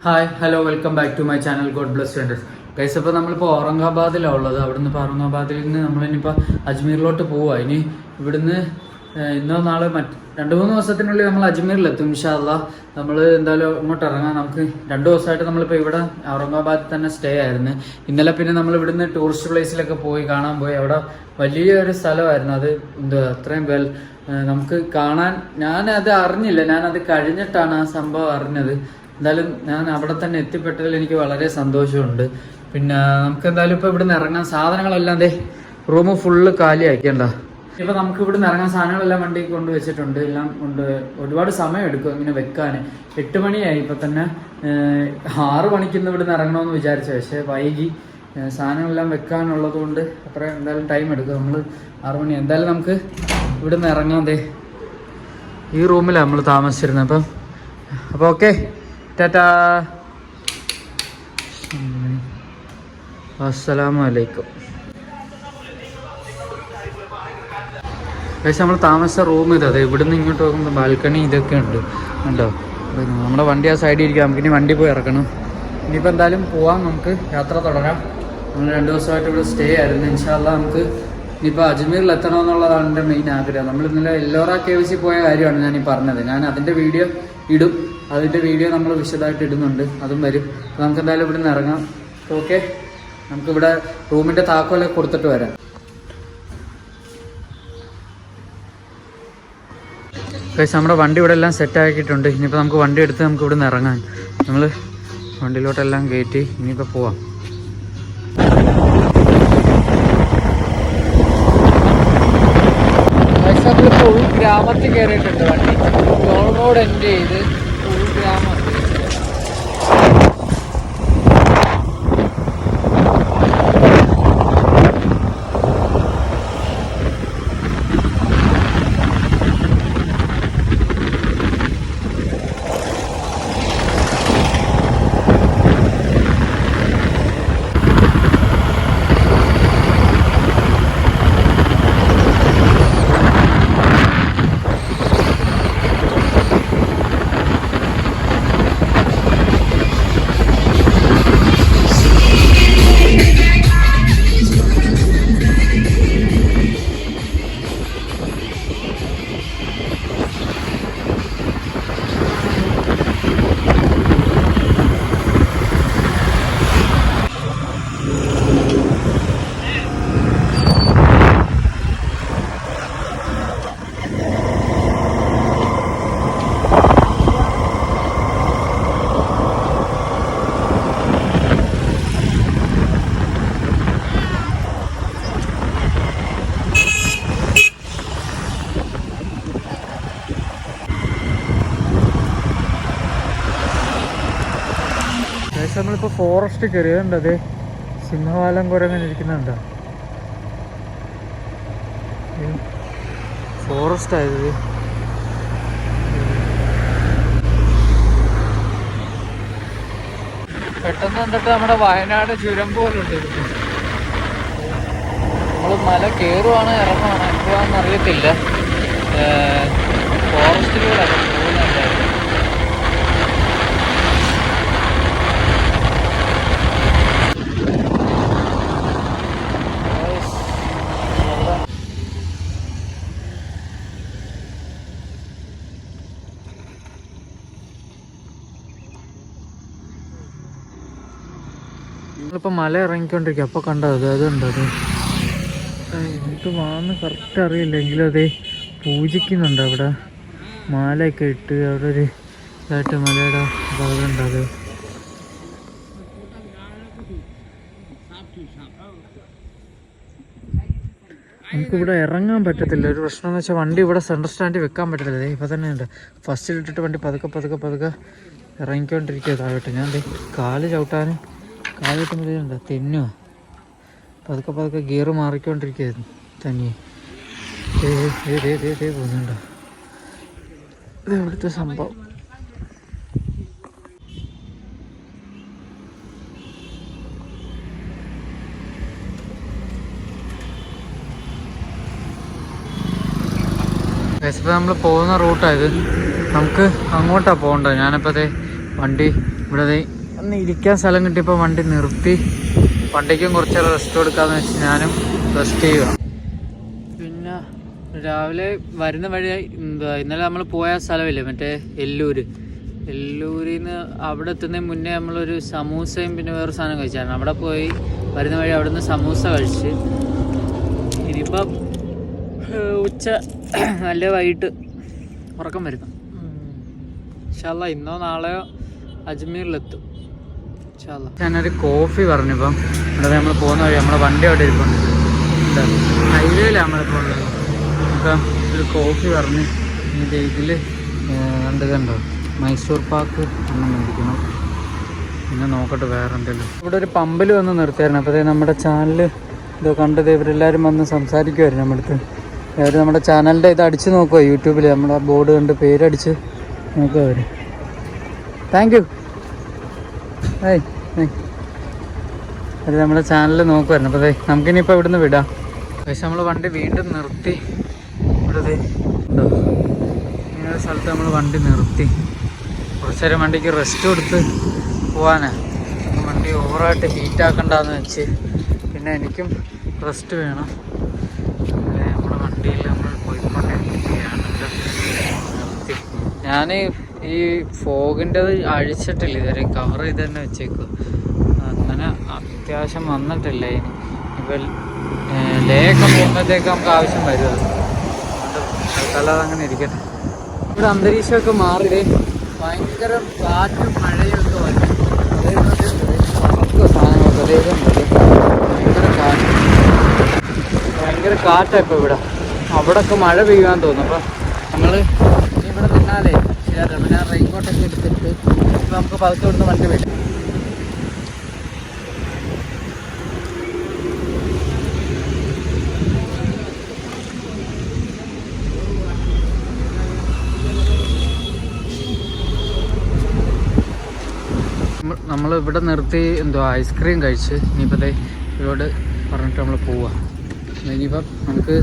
Hi hello welcome back to my channel God bless vendors guys. അപ്പോൾ നമ്മളിപ്പോൾ ഔറംഗാബാദിലാണ് ഉള്ളത്. അവിടുന്ന് ഇപ്പോൾ ഔറംഗാബാദിൽ നിന്ന് നമ്മളിനിപ്പോൾ അജ്മീറിലോട്ട് പോവുക. ഇനി ഇവിടുന്ന് ഇന്നോ നാളെ 2-3 ദിവസത്തിനുള്ളിൽ നമ്മൾ അജ്മീറിലെത്തും ഇൻഷാ അല്ലാഹ്. നമ്മൾ എന്തായാലും ഇങ്ങോട്ട് ഇറങ്ങാം. നമുക്ക് 2 ദിവസമായിട്ട് നമ്മളിപ്പോൾ ഇവിടെ ഔറംഗാബാദിൽ തന്നെ സ്റ്റേ ആയിരുന്നു. ഇന്നലെ പിന്നെ നമ്മൾ ഇവിടുന്ന് ടൂറിസ്റ്റ് പ്ലേസിലൊക്കെ കാണാൻ പോയി. അവിടെ വലിയൊരു സ്ഥലമായിരുന്നു. അത് അത്രയും നമുക്ക് കാണാൻ ഞാനത് അറിഞ്ഞില്ല. ഞാനത് കഴിഞ്ഞിട്ടാണ് ആ സംഭവം അറിഞ്ഞത്. എന്തായാലും ഞാൻ അവിടെ തന്നെ എത്തിപ്പെട്ടതിൽ എനിക്ക് വളരെ സന്തോഷമുണ്ട്. പിന്നെ നമുക്ക് എന്തായാലും ഇപ്പോൾ ഇവിടുന്ന് ഇറങ്ങാൻ സാധനങ്ങളെല്ലാം റൂം ഫുള്ള് കാലിയാക്കേണ്ട. ഇപ്പോൾ നമുക്ക് ഇവിടുന്ന് ഇറങ്ങാൻ സാധനങ്ങളെല്ലാം വണ്ടി കൊണ്ട് വെച്ചിട്ടുണ്ട്. എല്ലാം കൊണ്ട് ഒരുപാട് സമയം എടുക്കും ഇങ്ങനെ വെക്കാൻ. 8 മണിയായി. ഇപ്പോൾ തന്നെ 6 മണിക്ക് ഇവിടുന്ന് ഇറങ്ങണമെന്ന് വിചാരിച്ചു. പക്ഷേ വൈകി. സാധനങ്ങളെല്ലാം വെക്കാനുള്ളത് കൊണ്ട് അത്ര എന്തായാലും ടൈം എടുക്കും. നമ്മൾ 6 മണി എന്തായാലും നമുക്ക് ഇവിടുന്ന് ഇറങ്ങാം. ഈ റൂമിലാണ് നമ്മൾ താമസിച്ചിരുന്നത്. അപ്പോൾ ഓക്കെ, ടാറ്റാ, അസ്സലാമു അലൈക്കും. പക്ഷേ നമ്മൾ താമസിച്ച റൂം അതെ ഇവിടുന്ന് ഇങ്ങോട്ട് നോക്കുമ്പോൾ ബാൽക്കണി ഇതൊക്കെ ഉണ്ട് കണ്ടോ. നമ്മുടെ വണ്ടി ആ സൈഡിൽ ഇരിക്കാം. നമുക്കിനി വണ്ടി പോയി ഇറക്കണം. ഇനിയിപ്പോൾ എന്തായാലും പോവാം. നമുക്ക് യാത്ര തുടരാം. നമ്മൾ 2 ദിവസമായിട്ട് ഇവിടെ സ്റ്റേ ആയിരുന്നു. ഇൻഷാ അല്ലാഹ് നമുക്ക് ഇനിയിപ്പോൾ അജ്മീറിൽ എത്തണമെന്നുള്ളതാണ് എൻ്റെ മെയിൻ ആഗ്രഹം. നമ്മൾ ഇന്നലെ എല്ലോറ KVC പോയ കാര്യമാണ് ഞാൻ ഈ പറഞ്ഞത്. ഞാൻ അതിൻ്റെ വീഡിയോ ഇടും. അതിൻ്റെ വീഡിയോ നമ്മൾ വിശദമായിട്ട് ഇടുന്നുണ്ട്. അതും വരും. നമുക്ക് എന്തായാലും ഇവിടെ നിന്ന് ഇറങ്ങാം. ഓക്കെ, നമുക്കിവിടെ റൂമിൻ്റെ താക്കോലൊക്കെ കൊടുത്തിട്ട് വരാം. പക്ഷേ നമ്മുടെ വണ്ടി ഇവിടെ എല്ലാം സെറ്റ് ആക്കിയിട്ടുണ്ട്. ഇനിയിപ്പോൾ നമുക്ക് വണ്ടി എടുത്ത് നമുക്ക് ഇവിടെ നിന്ന് ഇറങ്ങാൻ. നമ്മൾ വണ്ടിയിലോട്ടെല്ലാം കയറ്റി ഇനിയിപ്പോൾ പോവാം. നമ്മളിപ്പോൾ ഉൾഗ്രാമത്തിൽ കയറിയിട്ടുണ്ട്. വണ്ടി ടോൾ റോഡ് എൻഡ് ചെയ്ത് ഉൾഗ്രാമം. നമ്മളിപ്പോൾ ഫോറസ്റ്റ് കയറിയതുണ്ട്. അതെ സിംഹവാലം കുരങ്ങനെ ഇരിക്കുന്നുണ്ടോ. ഫോറസ്റ്റ് ആയത് പെട്ടെന്ന് എന്നിട്ട് നമ്മുടെ വയനാട് ചുരം പോലുണ്ട്. നമ്മൾ മല കയറുവാണ് ഇറങ്ങുവാണ് എന്തുവാന്ന് അറിയത്തില്ല. ഫോറസ്റ്റിലൂടെ പോകുന്നുണ്ടായിരുന്നു. നമ്മളിപ്പോൾ മല ഇറങ്ങിക്കൊണ്ടിരിക്കുക. അപ്പോൾ കണ്ടത് അതുണ്ടത് എനിക്ക് വാന്ന് കറക്റ്റ് അറിയില്ല. എങ്കിലും അതേ പൂജിക്കുന്നുണ്ട് അവിടെ. മാലയൊക്കെ ഇട്ട് അവിടെ ഒരു ഇതായിട്ട് മലയുടെ ഭാഗമുണ്ടത്. നമുക്കിവിടെ ഇറങ്ങാൻ പറ്റത്തില്ല. ഒരു പ്രശ്നം എന്ന് വെച്ചാൽ വണ്ടി ഇവിടെ സെൻട്രൽ സ്റ്റാൻഡിൽ വെക്കാൻ പറ്റത്തില്ല. ഇപ്പം തന്നെ ഉണ്ട് ഫസ്റ്റിലിട്ടിട്ട് വണ്ടി പതുക്കെ ഇറങ്ങിക്കൊണ്ടിരിക്കുക താഴോട്ട്. ഞാൻ കാല് ചവിട്ടാനും കാല് കിട്ടുമ്പോഴേണ്ട തെന്നുക. പതുക്കെ ഗിയർ മാറിക്കൊണ്ടിരിക്കുകയായിരുന്നു തന്നെ. പോകുന്നുണ്ടോ ഇത് ഇവിടുത്തെ സംഭവം. ഇപ്പോൾ നമ്മൾ പോകുന്ന റൂട്ടായത്. നമുക്ക് അങ്ങോട്ടാണ് പോകേണ്ടത്. ഞാനിപ്പോൾ വണ്ടി ഇവിടെ ഒന്ന് ഇരിക്കാൻ സ്ഥലം കിട്ടിയപ്പോൾ വണ്ടി നിർത്തി. വണ്ടിക്കും കുറച്ച് റെസ്റ്റ് കൊടുക്കാമെന്ന് വെച്ച് ഞാനും റെസ്റ്റ് ചെയ്യുക. പിന്നെ രാവിലെ വരുന്ന വഴി ഇന്നലെ നമ്മൾ പോയ സ്ഥലമില്ലേ മറ്റേ എല്ലൂരിൽ നിന്ന് അവിടെ എത്തുന്നതിന് മുന്നേ നമ്മളൊരു സമൂസയും പിന്നെ വേറെ സാധനം കഴിച്ചായിരുന്നു. അവിടെ പോയി വരുന്ന വഴി അവിടെ നിന്ന് സമൂസ കഴിച്ച് ഇനിയിപ്പം ഉച്ച നല്ല വൈകിട്ട് ഉറക്കം വരുന്നു. ഇൻഷാ അല്ലാഹ് ഇന്നോ നാളെയോ അജ്മീറിലെത്തും ഇൻഷാ അല്ലാഹ്. ഞാനൊരു കോഫി പറഞ്ഞിപ്പം ഇവിടെ നമ്മൾ പോകുന്ന വഴി നമ്മളെ വണ്ടി അവിടെ ഇരിപ്പുണ്ട്. ഹൈവേയിലാണ് നമ്മളിപ്പോൾ ഉള്ളത്. അപ്പം ഒരു കോഫി പറഞ്ഞ് ഇതിൻ്റെ ഇതിൽ കണ്ടോ മൈസൂർ പാക്ക് എണ്ണം മേടിക്കണം. പിന്നെ നോക്കട്ടെ വേറെ എന്തെങ്കിലും. ഇവിടെ ഒരു പമ്പിൽ വന്ന് നിർത്തിയായിരുന്നു. അപ്പോൾ നമ്മുടെ ചാനൽ ഇത് കണ്ടത് ഇവരെല്ലാവരും വന്ന് സംസാരിക്കുമായിരുന്നു നമ്മുടെ അടുത്ത്. അവർ നമ്മുടെ ചാനലിൻ്റെ ഇത് അടിച്ച് നോക്കുക യൂട്യൂബിൽ നമ്മുടെ ബോർഡ് കണ്ട് പേരടിച്ച് നോക്കുക അവർ. Thank you. അത് നമ്മുടെ ചാനൽ നോക്കുമായിരുന്നു. അപ്പോൾ നമുക്കിനിയിപ്പോൾ ഇവിടുന്ന് വിടാം. പക്ഷെ നമ്മൾ വണ്ടി വീണ്ടും നിർത്തി. ഇവിടെ ഉണ്ടോ ഇങ്ങനെ സ്ഥലത്ത് നമ്മൾ വണ്ടി നിർത്തി കുറച്ച് നേരം വണ്ടിക്ക് റെസ്റ്റ് കൊടുത്ത് പോകാനാ. വണ്ടി ഓവറായിട്ട് ഹീറ്റാക്കണ്ടെന്ന് വെച്ച് പിന്നെ എനിക്കും റെസ്റ്റ് വേണം. നമ്മുടെ വണ്ടിയിൽ നമ്മൾ പോയിക്കൊണ്ടിരിക്കുകയാണ്. ഞാൻ ഈ ഫോഗിൻ്റെത് അഴിച്ചിട്ടില്ല ഇതുവരെ, കവർ ചെയ്ത് തന്നെ വെച്ചേക്കും. അങ്ങനെ അത്യാവശ്യം വന്നിട്ടില്ല. ഇനി ഇപ്പോൾ ലേക്ക് പോകുമ്പോഴത്തേക്ക് നമുക്ക് ആവശ്യം വരും. അതുകൊണ്ട് തൽക്കാലം അങ്ങനെ ഇരിക്കട്ടെ. ഇവിടെ അന്തരീക്ഷമൊക്കെ മാറിയേ ഭയങ്കര കാറ്റും മഴയൊക്കെ വരും. സാധനങ്ങളൊക്കെ ഭയങ്കര കാറ്റാണ് ഇപ്പോൾ ഇവിടെ. അവിടെയൊക്കെ മഴ പെയ്യാൻ തോന്നും. അപ്പം നമ്മൾ ഇവിടെ നിന്നാലേ ശരിയാക്കാം. പിന്നെ റെയിൻകോട്ടൊക്കെ എടുത്തിട്ട് ഇപ്പം നമുക്ക് പതുക്കെ ഇവിടുന്ന് വണ്ടി വരും. നമ്മൾ ഇവിടെ നിർത്തി ഐസ്ക്രീം കഴിച്ച് ഇനിയിപ്പോൾ ഇവരോട് പറഞ്ഞിട്ട് നമ്മൾ പോവാം. ഇനിയിപ്പം നമുക്ക്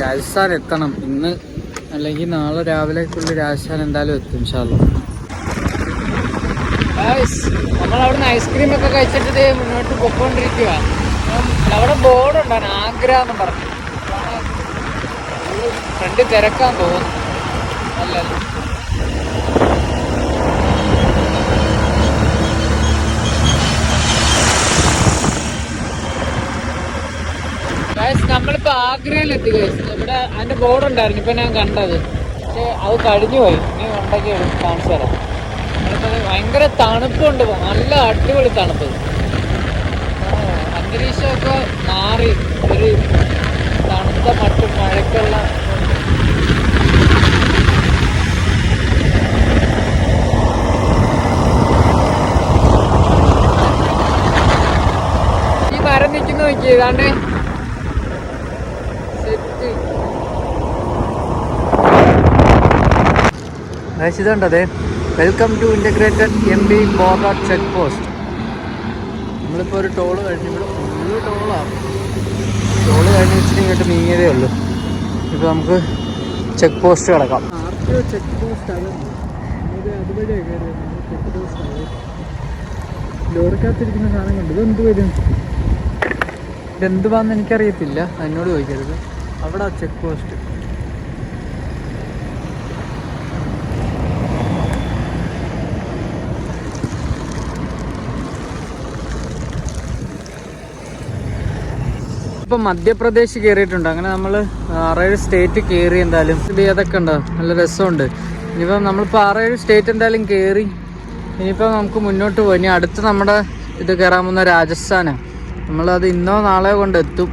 രാജസ്ഥാൻ എത്തണം ഇന്ന്, അല്ലെങ്കിൽ നാളെ രാവിലേക്കുള്ളിൽ രാജസ്ഥാൻ എന്തായാലും എത്തും ഇൻഷാ അല്ലാഹ്. നമ്മളവിടുന്ന് ഐസ്ക്രീമൊക്കെ കഴിച്ചിട്ട് മുന്നോട്ട് പൊയ്ക്കൊണ്ടിരിക്കുക. അവിടെ ബോർഡുണ്ടാണ് ആഗ്ര എന്ന് പറഞ്ഞു. ഫ്രണ്ട് തിരക്കാൻ തോന്നുന്നു. അല്ലല്ലോ നമ്മളിപ്പോൾ ആഗ്രയിലെത്തി. ഇവിടെ അതിൻ്റെ ബോർഡ് ഉണ്ടായിരുന്നു ഇപ്പം ഞാൻ കണ്ടത്. പക്ഷേ അത് കഴിഞ്ഞു പോയി. ഇനി ഉണ്ടെങ്കിൽ കാണിച്ചു തരാം. നമ്മളിപ്പോൾ ഭയങ്കര തണുപ്പുണ്ട്, നല്ല അടിപൊളി തണുപ്പ്. അന്തരീക്ഷമൊക്കെ മാറി ഒരു തണുത്ത മട്ടും മഴക്കുള്ള. ഈ മരം നിൽക്കുന്ന നോക്കിയേ, ഇതാണ്ട് ഇതുണ്ടതേ. Welcome to integrated MB border check post. നമ്മളിപ്പോൾ ഒരു ടോള് കഴിഞ്ഞ് ഇവിടെ ഫുള്ള് ടോളാണ്. ടോള് കഴിഞ്ഞ് വെച്ചിട്ട് ഇങ്ങോട്ട് നീങ്ങിയതേ ഉള്ളൂ. ഇപ്പോൾ നമുക്ക് ചെക്ക് പോസ്റ്റ് കിടക്കാം. RTO ചെക്ക് പോസ്റ്റ് ആണ്. അതുവഴിയാണ് കയറിയത്. ചെക്ക് പോസ്റ്റ് ആണ്. ലോറിക്കകത്തിരിക്കുന്ന സാധനം കണ്ടു. ഇതെന്ത് വരും, ഇതെന്തുവാന്ന് എനിക്കറിയത്തില്ല. എന്നോട് ചോദിക്കരുത്. അവിടെ ചെക്ക് പോസ്റ്റ്. ഇപ്പം മധ്യപ്രദേശ് കയറിയിട്ടുണ്ട്. അങ്ങനെ നമ്മൾ 6-7 സ്റ്റേറ്റ് കയറി. എന്തായാലും അതൊക്കെ ഉണ്ടോ, നല്ല രസമുണ്ട്. ഇനിയിപ്പം നമ്മളിപ്പോൾ 6-7 സ്റ്റേറ്റ് എന്തായാലും കയറി. ഇനിയിപ്പോൾ നമുക്ക് മുന്നോട്ട് പോയി. ഇനി അടുത്ത് നമ്മുടെ ഇത് കയറാൻ പോകുന്ന രാജസ്ഥാനാണ്. നമ്മളത് ഇന്നോ നാളെയോ കൊണ്ടെത്തും.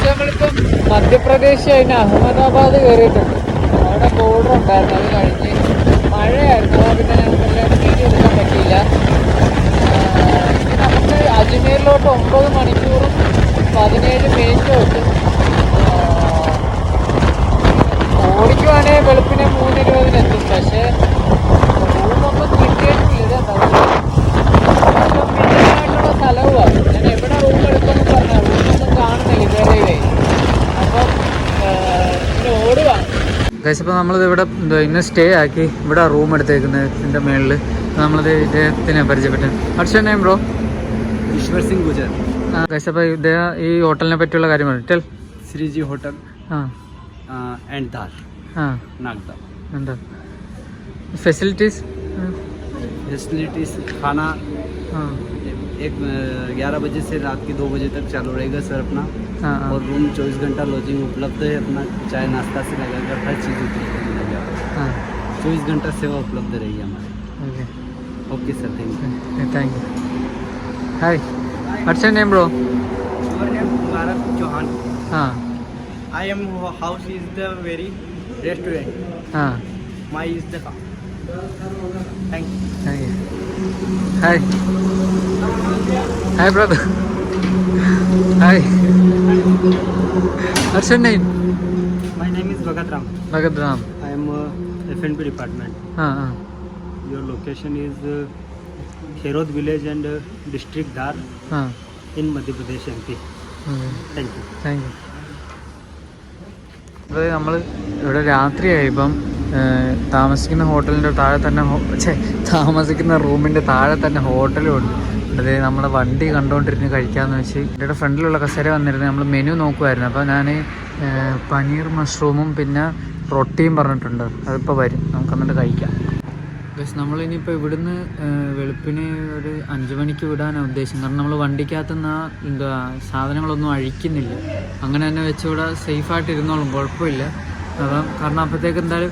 നമ്മളിപ്പം മധ്യപ്രദേശ് കഴിഞ്ഞ് അഹമ്മദാബാദ് കയറിയിട്ടുണ്ട്. അവിടെ ബോർഡർ ഉണ്ടായിരുന്നു. അത് കഴിഞ്ഞ് മഴയായിരുന്നു. പിന്നെ ഞങ്ങൾക്ക് വീഡിയോ എടുക്കാൻ പറ്റിയില്ല. നമുക്ക് അജ്മീറിലോട്ട് 9 മണിക്കൂറും 17 മിനിറ്റും ഉണ്ട്. ഓടിക്കുവാണെങ്കിൽ വെളുപ്പിനെ 3:20 എത്തും. പക്ഷേ റൂമൊന്നും ഒന്നും കിട്ടിയിട്ടില്ല. മിന്നലായിട്ടുള്ള സ്ഥലവുമാണ്. ഞാൻ എവിടെ റൂം എടുക്കുമെന്ന് പറഞ്ഞാൽ റൂമൊന്നും കാണുന്നില്ല ഇതുവരെ. അപ്പം ഇങ്ങനെ ഓടുവാണ് ഗൈസ്. അപ്പോൾ നമ്മളിത് ഇവിടെ ഇന്ന് സ്റ്റേ ആക്കി ഇവിടെ റൂം എടുത്തേക്കുന്നത് ഇതിൻ്റെ മേളിൽ. നമ്മളിത് ഇദ്ദേഹത്തിനെ പരിചയപ്പെട്ടു. What's your name bro? Ishwar Singh Gujar. Guys അപ്പോൾ ഇദ്ദേഹം ഈ ഹോട്ടലിനെ പറ്റിയുള്ള കാര്യം പറഞ്ഞു. ടെൽ. ശ്രീജി ഹോട്ടൽ एंड दाल नागदा. എന്താ फैसिलिटीज खाना 11 बजे से रात के 2 बजे तक चालू रहेगा सर अपना. और रूम 24 घंटा लॉजिंग उपलब्ध है. अपना चाय नाश्ता से लगाकर हर चीज़ उपलब्ध मिलेगा. 24 घंटा सेवा उपलब्ध रहेगी हमारे. Okay sir, thank you. Hi, what's your name bro? Bharat Chauhan. I am house is the very restaurant. My is the car. Thank you. Hi. Hi brother. Hi. What's your name? My name is Bhagat Ram. Bhagat Ram. I am F&B department. Your location is Kherod village and district Dhar in Madhya Pradesh MP. Thank you. Thank you. അത് നമ്മൾ ഇവിടെ രാത്രിയായി. ഇപ്പം താമസിക്കുന്ന ഹോട്ടലിൻ്റെ താഴെ തന്നെ താമസിക്കുന്ന റൂമിൻ്റെ താഴെ തന്നെ ഹോട്ടലും ഉണ്ട്. അതായത് നമ്മുടെ വണ്ടി കണ്ടുകൊണ്ടിരുന്ന് കഴിക്കാമെന്ന് വെച്ച് ഇവിടെ ഫ്രണ്ടിലുള്ള കസേര വന്നിരുന്ന് നമ്മൾ മെനു നോക്കുമായിരുന്നു. അപ്പോൾ ഞാൻ പനീർ മഷ്റൂമും പിന്നെ റൊട്ടിയും പറഞ്ഞിട്ടുണ്ട്. അതിപ്പോൾ വരും, നമുക്ക് എന്നിട്ട് കഴിക്കാം. പക്ഷെ നമ്മളിനിയിപ്പോൾ ഇവിടുന്ന് വെളുപ്പിന് ഒരു 5 മണിക്ക് വിടാനാണ് ഉദ്ദേശം. കാരണം നമ്മൾ വണ്ടിക്കകത്തുനിന്ന് എന്താ സാധനങ്ങളൊന്നും അഴിക്കുന്നില്ല. അങ്ങനെ തന്നെ വെച്ചിവിടെ സേഫായിട്ട് ഇരുന്നോളും, കുഴപ്പമില്ല. അപ്പം കാരണം അപ്പോഴത്തേക്ക് എന്തായാലും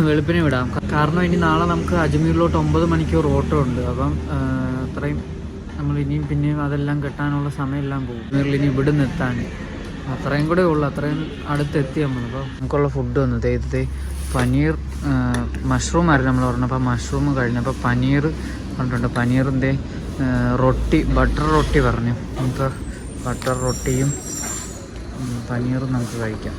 വെളുപ്പിനെ വിടാം. കാരണം ഇനി നാളെ നമുക്ക് അജ്മീറിലോട്ട് 9 മണിക്കൂർ ഓട്ടോ ഉണ്ട്. അപ്പം അത്രയും നമ്മൾ ഇനിയും പിന്നെയും അതെല്ലാം കെട്ടാനുള്ള സമയമെല്ലാം പോകും. അജ്മീറിൽ ഇനി ഇവിടുന്ന് എത്താൻ അത്രയും കൂടെ ഉള്ളു. അത്രയും അടുത്തെത്തി നമ്മൾ. അപ്പോൾ നമുക്കുള്ള ഫുഡ് വന്നു ഇത് പനീർ മഷ്റൂം ആയിരുന്നു നമ്മൾ പറഞ്ഞത്. അപ്പോൾ മഷ്റൂം കഴിഞ്ഞപ്പോൾ പനീർ പറഞ്ഞിട്ടുണ്ട്. പനീറിൻ്റെ റൊട്ടി, ബട്ടർ റൊട്ടി പറഞ്ഞു. നമുക്ക് ബട്ടർ റൊട്ടിയും പനീറും നമുക്ക് കഴിക്കാം.